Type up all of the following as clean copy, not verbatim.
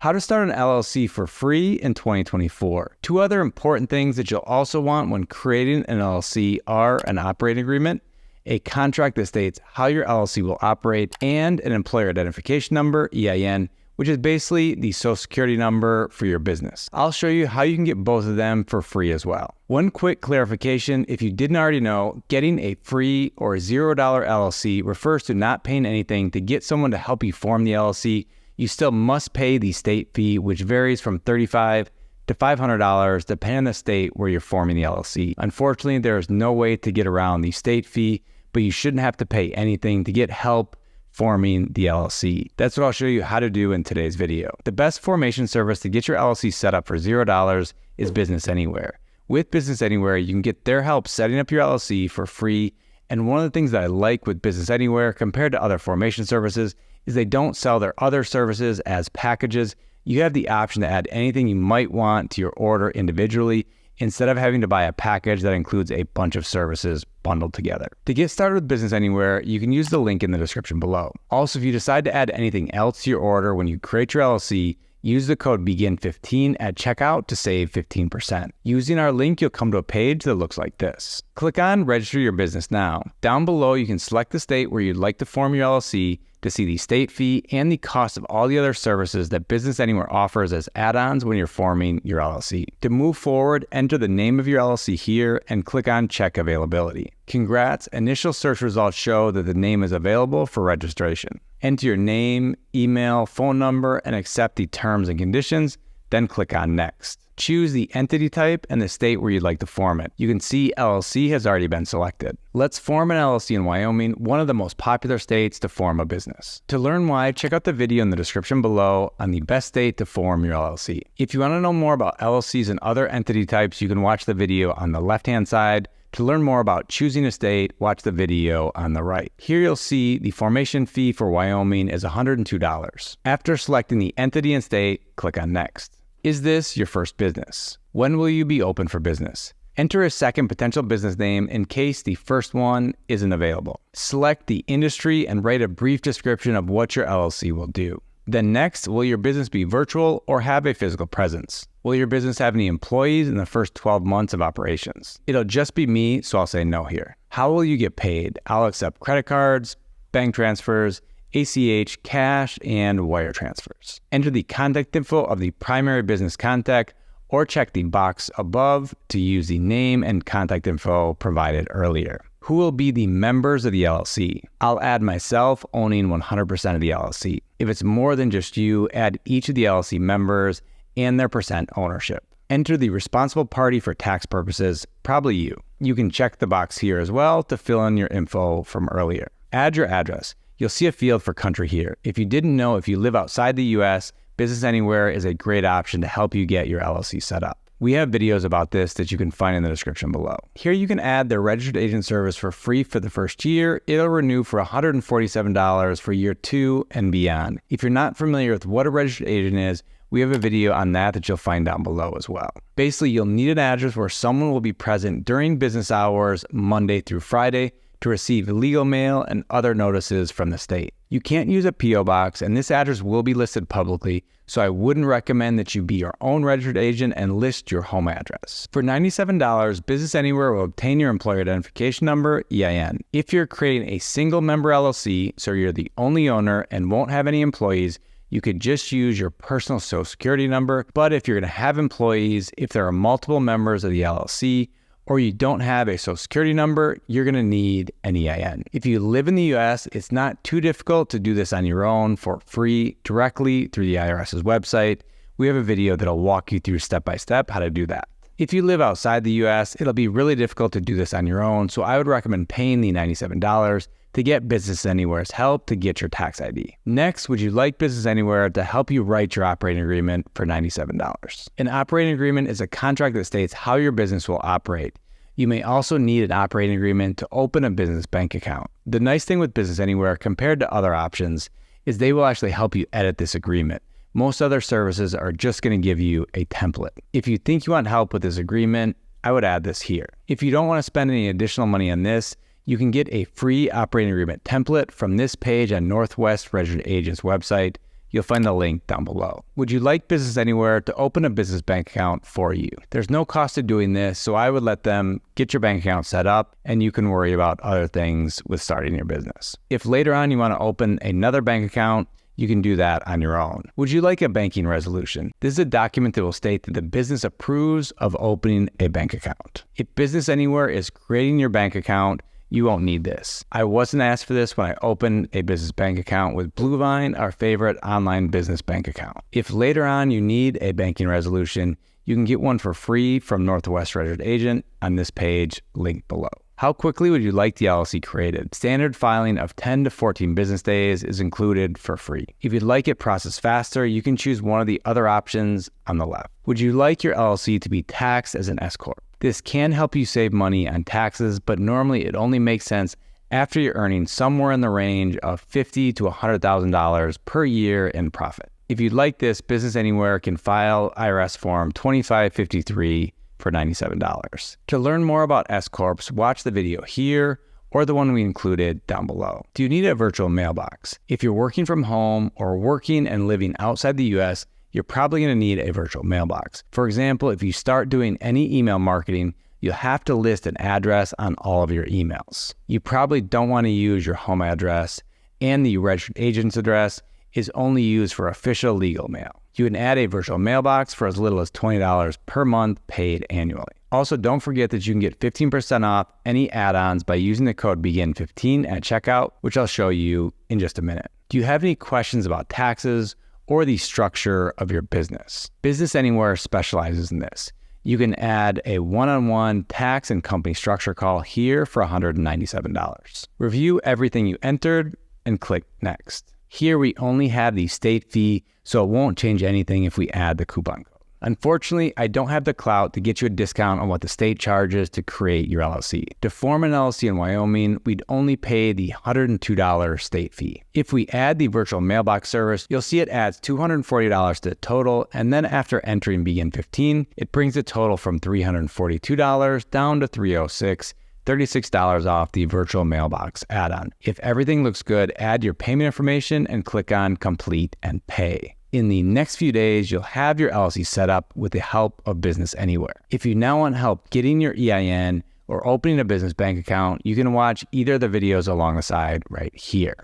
How to start an LLC for free in 2024. Two other important things that you'll also want when creating an LLC are an operating agreement, a contract that states how your LLC will operate, and an employer identification number, EIN, which is basically the social security number for your business. I'll show you how you can get both of them for free as well. One quick clarification, if you didn't already know, getting a free or $0 LLC refers to not paying anything to get someone to help you form the LLC. You still must pay the state fee, which varies from $35 to $500 depending on the state where you're forming the LLC. Unfortunately, there is no way to get around the state fee, but you shouldn't have to pay anything to get help forming the LLC. That's what I'll show you how to do in today's video. The best formation service to get your LLC set up for $0 is BusinessAnywhere. With BusinessAnywhere, you can get their help setting up your LLC for free. And one of the things that I like with BusinessAnywhere compared to other formation services is they don't sell their other services as packages. You have the option to add anything you might want to your order individually instead of having to buy a package that includes a bunch of services bundled together. To get started with BusinessAnywhere, you can use the link in the description below. Also, if you decide to add anything else to your order when you create your LLC, use the code BEGIN15 at checkout to save 15%. Using our link, you'll come to a page that looks like this. Click on Register Your Business Now. Down below, you can select the state where you'd like to form your LLC to see the state fee and the cost of all the other services that BusinessAnywhere offers as add-ons when you're forming your LLC. To move forward, enter the name of your LLC here and click on Check Availability. Congrats, initial search results show that the name is available for registration. Enter your name, email, phone number, and accept the terms and conditions, then click on Next. Choose the entity type and the state where you'd like to form it. You can see LLC has already been selected. Let's form an LLC in Wyoming, one of the most popular states to form a business. To learn why, check out the video in the description below on the best state to form your LLC. If you want to know more about LLCs and other entity types, you can watch the video on the left-hand side. To learn more about choosing a state, watch the video on the right. Here you'll see the formation fee for Wyoming is $102. After selecting the entity and state, click on Next. Is this your first business? When will you be open for business? Enter a second potential business name in case the first one isn't available. Select the industry and write a brief description of what your LLC will do. Then next, will your business be virtual or have a physical presence? Will your business have any employees in the first 12 months of operations? It'll just be me, so I'll say no here. How will you get paid? I'll accept credit cards, bank transfers, ACH, cash, and wire transfers. Enter the contact info of the primary business contact or check the box above to use the name and contact info provided earlier. Who will be the members of the LLC? I'll add myself owning 100% of the LLC. If it's more than just you, add each of the LLC members and their percent ownership. Enter the responsible party for tax purposes, probably you. You can check the box here as well to fill in your info from earlier. Add your address. You'll see a field for country here. If you didn't know, if you live outside the US, BusinessAnywhere is a great option to help you get your LLC set up. We have videos about this that you can find in the description below. Here you can add their registered agent service for free for the first year. It'll renew for $147 for year 2 and beyond. If you're not familiar with what a registered agent is, we have a video on that you'll find down below as well. Basically, you'll need an address where someone will be present during business hours, Monday through Friday, to receive legal mail and other notices from the state. You can't use a P.O. box, and this address will be listed publicly, so I wouldn't recommend that you be your own registered agent and list your home address. For $97, BusinessAnywhere will obtain your employer identification number, EIN. If you're creating a single member LLC, so you're the only owner and won't have any employees, you could just use your personal social security number. But if you're going to have employees, if there are multiple members of the LLC, or you don't have a social security number, you're going to need an EIN. If you live in the US, it's not too difficult to do this on your own for free directly through the IRS's website. We have a video that'll walk you through step-by-step how to do that. If you live outside the US, it'll be really difficult to do this on your own, so I would recommend paying the $97 to get BusinessAnywhere's help to get your tax ID. Next, would you like BusinessAnywhere to help you write your operating agreement for $97? An operating agreement is a contract that states how your business will operate. You may also need an operating agreement to open a business bank account. The nice thing with BusinessAnywhere compared to other options is they will actually help you edit this agreement. Most other services are just going to give you a template. If you think you want help with this agreement, I would add this here. If you don't want to spend any additional money on this, you can get a free operating agreement template from this page on Northwest Registered Agent's website. You'll find the link down below. Would you like Business Anywhere to open a business bank account for you? There's no cost to doing this, so I would let them get your bank account set up and you can worry about other things with starting your business. If later on you want to open another bank account, you can do that on your own. Would you like a banking resolution? This is a document that will state that the business approves of opening a bank account. If Business Anywhere is creating your bank account, you won't need this. I wasn't asked for this when I opened a business bank account with Bluevine, our favorite online business bank account. If later on you need a banking resolution, you can get one for free from Northwest Registered Agent on this page, linked below. How quickly would you like the LLC created? Standard filing of 10 to 14 business days is included for free. If you'd like it processed faster, you can choose one of the other options on the left. Would you like your LLC to be taxed as an S-Corp? This can help you save money on taxes, but normally it only makes sense after you're earning somewhere in the range of $50,000 to $100,000 per year in profit. If you'd like this, Business Anywhere can file IRS Form 2553 for $97. To learn more about S-Corps, watch the video here or the one we included down below. Do you need a virtual mailbox? If you're working from home or working and living outside the US, you're probably going to need a virtual mailbox. For example, if you start doing any email marketing, you'll have to list an address on all of your emails. You probably don't want to use your home address, and the registered agent's address is only used for official legal mail. You can add a virtual mailbox for as little as $20 per month paid annually. Also, don't forget that you can get 15% off any add-ons by using the code BEGIN15 at checkout, which I'll show you in just a minute. Do you have any questions about taxes or the structure of your business? Business Anywhere specializes in this. You can add a one-on-one tax and company structure call here for $197. Review everything you entered and click next. Here we only have the state fee, so it won't change anything if we add the coupon code. Unfortunately, I don't have the clout to get you a discount on what the state charges to create your LLC. To form an LLC in Wyoming, we'd only pay the $102 state fee. If we add the virtual mailbox service, you'll see it adds $240 to the total, and then after entering BEGIN15, it brings the total from $342 down to $306, $36 off the virtual mailbox add-on. If everything looks good, add your payment information and click on Complete and Pay. In the next few days, you'll have your LLC set up with the help of Business Anywhere. If you now want help getting your EIN or opening a business bank account, you can watch either of the videos along the side right here.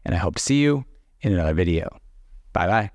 And I hope to see you in another video. Bye-bye.